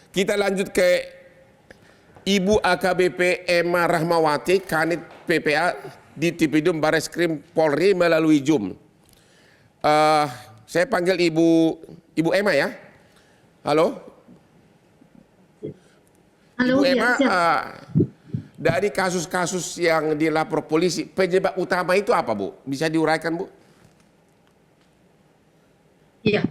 Kita lanjut ke Ibu AKBP Emma Rahmawati, Kanit PPA di Tipidum Bareskrim Polri melalui Zoom. Saya panggil Ibu Emma ya. Halo. Halo, Ibu Emma, ya, dari kasus-kasus yang dilapor polisi, penyebab utama itu apa, Bu? Bisa diuraikan, Bu? iya.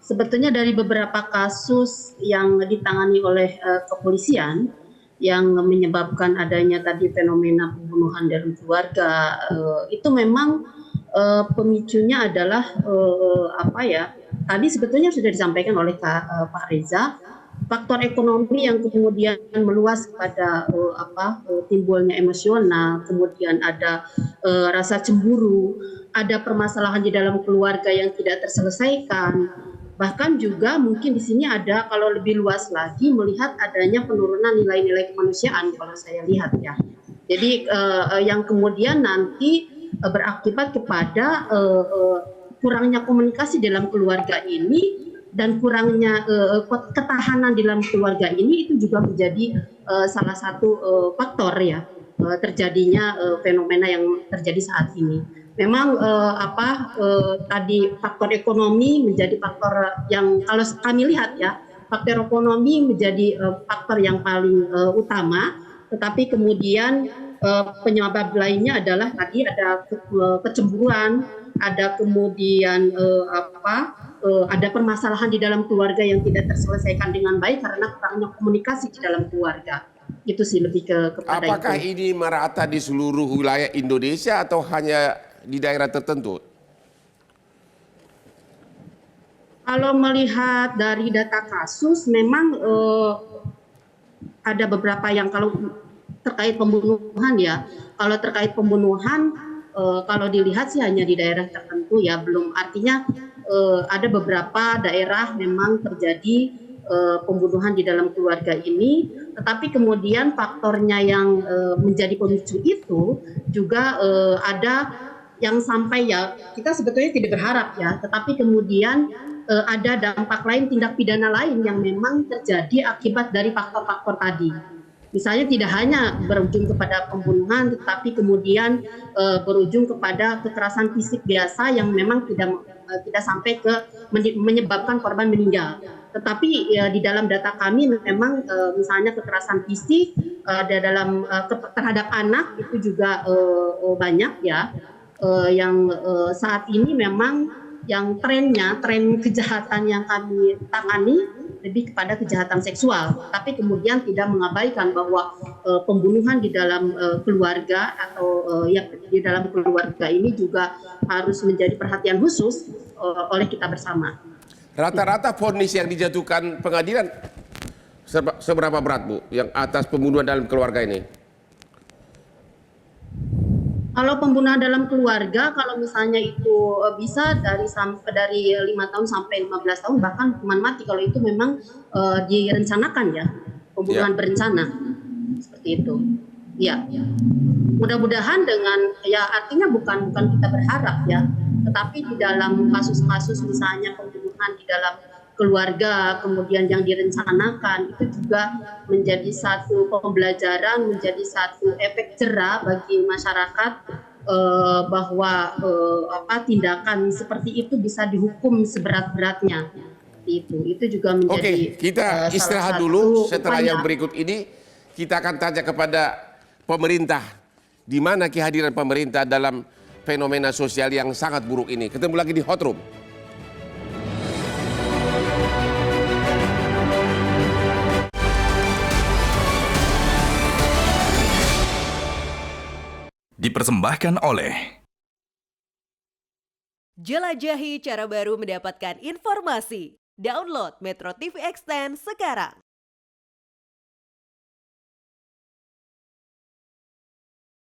Sebetulnya dari beberapa kasus yang ditangani oleh kepolisian yang menyebabkan adanya tadi fenomena pembunuhan dalam keluarga, itu memang pemicunya adalah apa ya? Tadi sebetulnya sudah disampaikan oleh Pak Reza, faktor ekonomi yang kemudian meluas pada timbulnya emosional, kemudian ada rasa cemburu, ada permasalahan di dalam keluarga yang tidak terselesaikan. Bahkan juga mungkin di sini ada, kalau lebih luas lagi, melihat adanya penurunan nilai-nilai kemanusiaan kalau saya lihat ya. Jadi yang kemudian nanti berakibat kepada kurangnya komunikasi dalam keluarga ini dan kurangnya ketahanan di dalam keluarga ini, itu juga menjadi salah satu faktor ya terjadinya fenomena yang terjadi saat ini. Memang tadi faktor ekonomi menjadi faktor yang kalau kami lihat ya, faktor ekonomi menjadi faktor yang paling utama, tetapi kemudian penyebab lainnya adalah tadi ada kecemburuan, ada kemudian ada permasalahan di dalam keluarga yang tidak terselesaikan dengan baik karena kurangnya komunikasi di dalam keluarga. Itu sih lebih kepada Apakah itu. ini merata di seluruh wilayah Indonesia atau hanya di daerah tertentu? Kalau melihat dari data kasus, memang ada beberapa yang kalau terkait pembunuhan ya. Kalau terkait pembunuhan, kalau dilihat sih hanya di daerah tertentu ya. Belum, artinya ada beberapa daerah memang terjadi pembunuhan di dalam keluarga ini. Tetapi kemudian faktornya yang menjadi pemicu itu juga ada yang sampai ya kita sebetulnya tidak berharap ya, tetapi kemudian ada dampak lain, tindak pidana lain yang memang terjadi akibat dari faktor-faktor tadi. Misalnya tidak hanya berujung kepada pembunuhan, tetapi kemudian berujung kepada kekerasan fisik biasa yang memang tidak sampai ke menyebabkan korban meninggal. Tetapi ya, di dalam data kami memang misalnya kekerasan fisik terhadap anak itu juga banyak ya. Yang saat ini memang yang tren kejahatan yang kami tangani lebih kepada kejahatan seksual, tapi kemudian tidak mengabaikan bahwa pembunuhan di dalam keluarga atau yang di dalam keluarga ini juga harus menjadi perhatian khusus oleh kita bersama. Rata-rata vonis yang dijatuhkan pengadilan seberapa berat, Bu, yang atas pembunuhan dalam keluarga ini? Kalau pembunuhan dalam keluarga, kalau misalnya itu bisa dari 5 tahun sampai 15 tahun, bahkan hukuman mati kalau itu memang direncanakan ya, pembunuhan berencana seperti itu. Ya, mudah-mudahan dengan ya, artinya bukan kita berharap ya, tetapi di dalam kasus-kasus misalnya pembunuhan di dalam keluarga kemudian yang direncanakan, itu juga menjadi satu pembelajaran, menjadi satu efek jera bagi masyarakat bahwa tindakan seperti itu bisa dihukum seberat-beratnya. Itu juga menjadi kita istirahat dulu. Setelah yang berikut ini kita akan tanya kepada pemerintah, di mana kehadiran pemerintah dalam fenomena sosial yang sangat buruk ini. Ketemu lagi di Hot Room. Dipersembahkan oleh jelajahi cara baru mendapatkan informasi. Download Metro TV Extend sekarang.